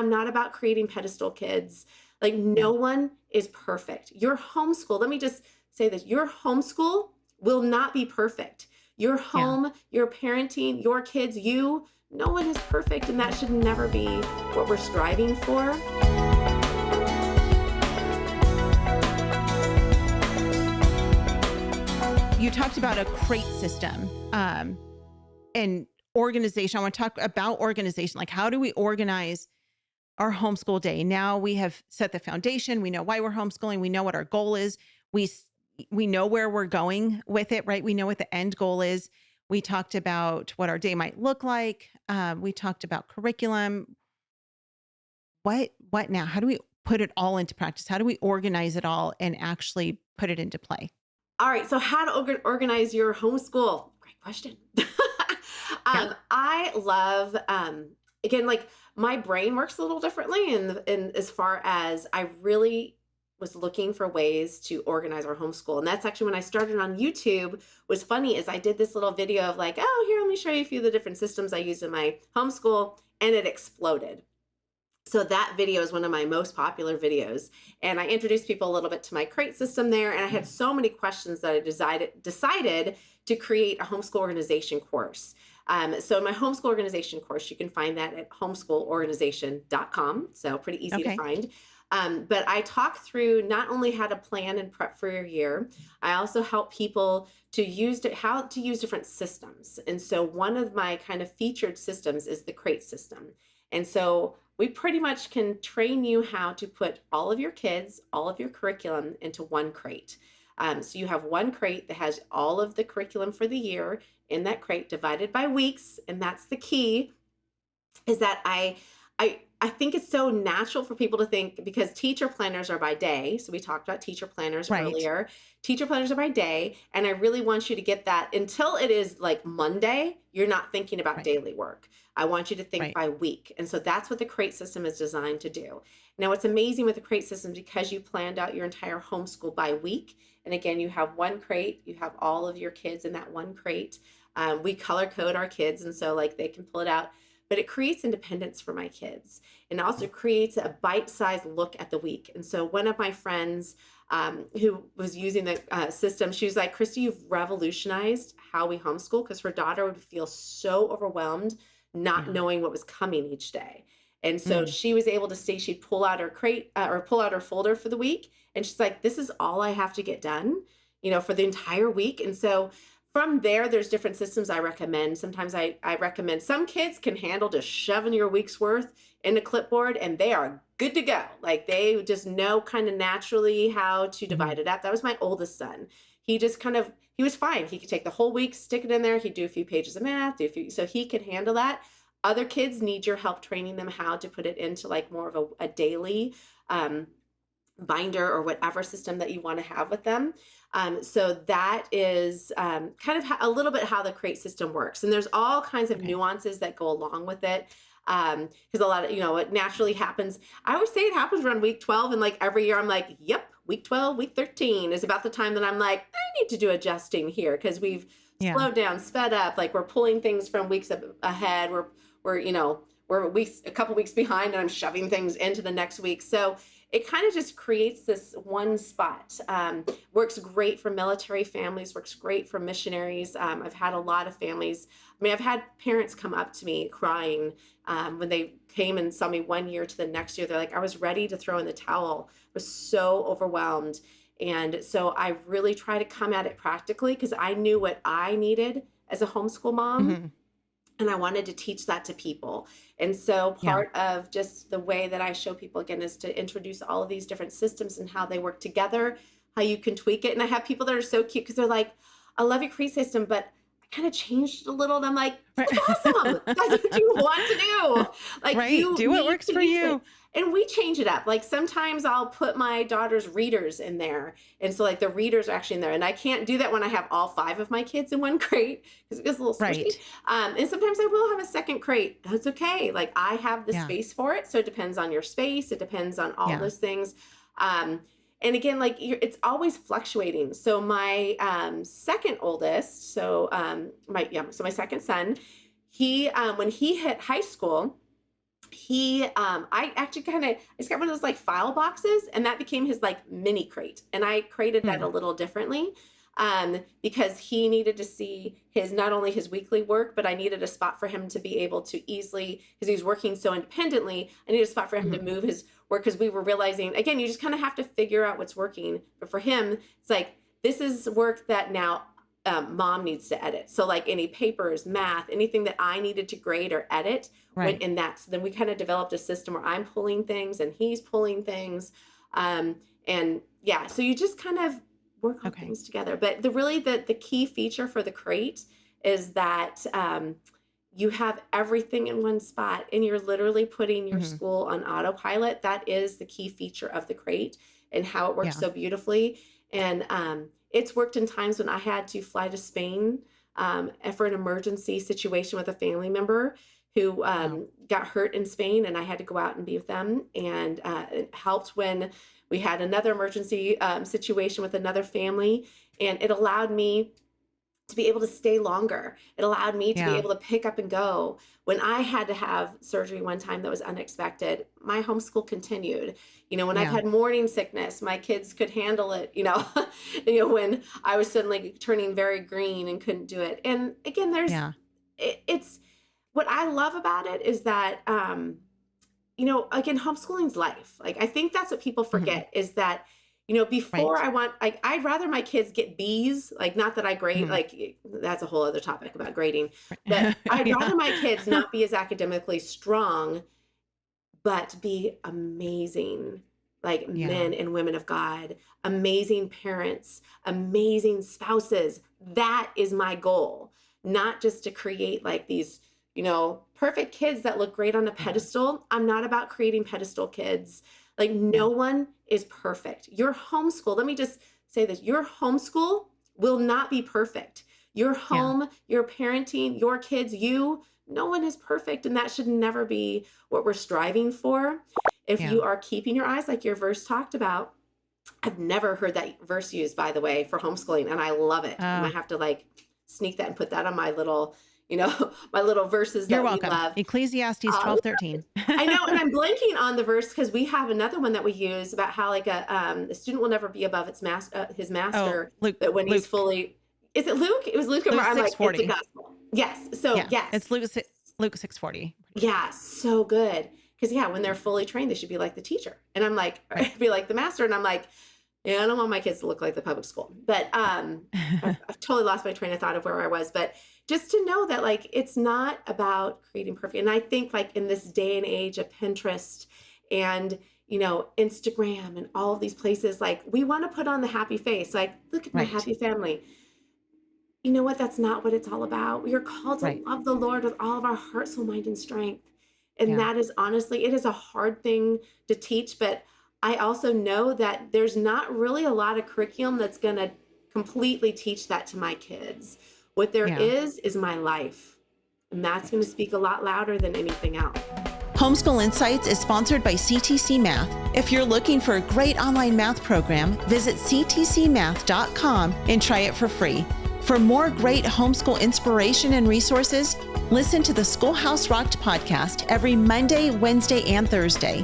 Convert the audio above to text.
I'm not about creating pedestal kids. Like no one is perfect. Your homeschool, let me just say this, your homeschool will not be perfect. Your home, your parenting, your kids, no one is perfect, and that should never be what we're striving for. You talked about a crate system and organization. I want to talk about organization. Like, how do we organize our homeschool day? Now we have set the foundation. We know why we're homeschooling. We know what our goal is. We know where we're going with it, right? We know what the end goal is. We talked about what our day might look like. We talked about curriculum. What now? How do we put it all into practice? How do we organize it all and actually put it into play? All right. So how to organize your homeschool? Great question. I love, again, like my brain works a little differently. And as far as I really was looking for ways to organize our homeschool. And that's actually when I started on YouTube. Was funny is I did this little video of like, oh, here, let me show you a few of the different systems I use in my homeschool. And it exploded. So that video is one of my most popular videos. And I introduced people a little bit to my crate system there. And I had so many questions that I decided to create a homeschool organization course. So in my homeschool organization course, you can find that at homeschoolorganization.com. So pretty easy to find. But I talk through not only how to plan and prep for your year, I also help people to how to use different systems. And so one of my kind of featured systems is the crate system. And so we pretty much can train you how to put all of your kids, all of your curriculum into one crate. So you have one crate that has all of the curriculum for the year in that crate divided by weeks. And that's the key, is that I think it's so natural for people to think, because teacher planners are by day. So we talked about teacher planners earlier. Teacher planners are by day. And I really want you to get that until it is like Monday, you're not thinking about daily work. I want you to think by week. And so that's what the crate system is designed to do. Now, what's amazing with the crate system, because you planned out your entire homeschool by week. And again, you have one crate, you have all of your kids in that one crate. We color code our kids. And so like they can pull it out. But it creates independence for my kids, and also creates a bite-sized look at the week. And so one of my friends who was using the system, she was like, Kristi, you've revolutionized how we homeschool, because her daughter would feel so overwhelmed not knowing what was coming each day. And so she was able to see, she'd pull out her crate or pull out her folder for the week. And she's like, this is all I have to get done, for the entire week. And so from there, there's different systems I recommend. Sometimes I recommend, some kids can handle just shoving your week's worth in a clipboard and they are good to go. Like they just know kind of naturally how to divide it up. That was my oldest son. He just he was fine. He could take the whole week, stick it in there. He'd do a few pages of math, so he could handle that. Other kids need your help training them how to put it into like more of a daily binder or whatever system that you want to have with them. So that is kind of a little bit how the crate system works. And there's all kinds of nuances that go along with it. Because a lot of, it naturally happens. I always say it happens around week 12. And like every year I'm like, yep, week 12, week 13 is about the time that I'm like, I need to do adjusting here, because we've slowed down, sped up. Like we're pulling things from weeks ahead. We're a couple weeks behind, and I'm shoving things into the next week. So it kind of just creates this one spot. Works great for military families, works great for missionaries. I've had a lot of families. I've had parents come up to me crying when they came and saw me one year to the next year. They're like, I was ready to throw in the towel. I was so overwhelmed. And so I really try to come at it practically, because I knew what I needed as a homeschool mom. And I wanted to teach that to people. And so part of just the way that I show people, again, is to introduce all of these different systems and how they work together, how you can tweak it. And I have people that are so cute, because they're like, I love your crate system, but I kind of changed it a little. And I'm like, that's awesome. That's what you want to do. Like, you do what works for you. And we change it up. Like sometimes I'll put my daughter's readers in there. And so like the readers are actually in there. And I can't do that when I have all 5 of my kids in one crate, because it gets a little squishy. And sometimes I will have a second crate. That's okay. Like I have the space for it. So it depends on your space. It depends on all those things. And again, like it's always fluctuating. So my second oldest, my second son, he when he hit high school, I actually I just got one of those like file boxes, and that became his like mini crate. And I created that a little differently, because he needed to see not only his weekly work, but I needed a spot for him to be able to easily, because he was working so independently, I needed a spot for him to move his work, because we were realizing, again, you just kind of have to figure out what's working. But for him, it's like, this is work that now mom needs to edit. So like any papers, math, anything that I needed to grade or edit went in that. So then we kind of developed a system where I'm pulling things and he's pulling things. And yeah, so you just kind of work on things together. But the key feature for the crate is that you have everything in one spot, and you're literally putting your school on autopilot. That is the key feature of the crate and how it works so beautifully. And it's worked in times when I had to fly to Spain for an emergency situation with a family member who got hurt in Spain, and I had to go out and be with them. And it helped when we had another emergency situation with another family, and it allowed me to be able to stay longer. It allowed me to be able to pick up and go. When I had to have surgery one time that was unexpected, my homeschool continued. When I've had morning sickness, my kids could handle it, when I was suddenly turning very green and couldn't do it. And again, it's what I love about it is that, again, homeschooling's life. Like, I think that's what people forget is that, before I'd rather my kids get B's, like, not that I grade, like, that's a whole other topic about grading, but I'd rather my kids not be as academically strong, but be amazing, like men and women of God, amazing parents, amazing spouses. That is my goal, not just to create like these, perfect kids that look great on a pedestal. I'm not about creating pedestal kids. Like, no one is perfect. Your homeschool, let me just say this, your homeschool will not be perfect. Your home, your parenting, your kids, no one is perfect. And that should never be what we're striving for. If you are keeping your eyes, like your verse talked about, I've never heard that verse used, by the way, for homeschooling. And I love it. I might have to like sneak that and put that on my little, my little verses that we love. Ecclesiastes 12:13. I know. And I'm blanking on the verse because we have another one that we use about how like a student will never be above his master. Luke, but when he's fully, is it Luke? It was Luke. Luke I'm like, 6:40. it's the gospel. Yes. So yes. It's Luke 6:40. Yeah. So good. Because when they're fully trained, they should be like the teacher. And I'm like, be like the master. And I'm like, I don't want my kids to look like the public school. But I've totally lost my train of thought of where I was. But just to know that like, it's not about creating perfect. And I think like in this day and age of Pinterest and, Instagram and all of these places, like we want to put on the happy face. Like, look at my happy family. You know what? That's not what it's all about. We are called to love the Lord with all of our heart, soul, mind, and strength. And that is honestly, it is a hard thing to teach, but I also know that there's not really a lot of curriculum that's going to completely teach that to my kids. What there is my life. And that's going to speak a lot louder than anything else. Homeschool Insights is sponsored by CTC Math. If you're looking for a great online math program, visit ctcmath.com and try it for free. For more great homeschool inspiration and resources, listen to the Schoolhouse Rocked podcast every Monday, Wednesday, and Thursday.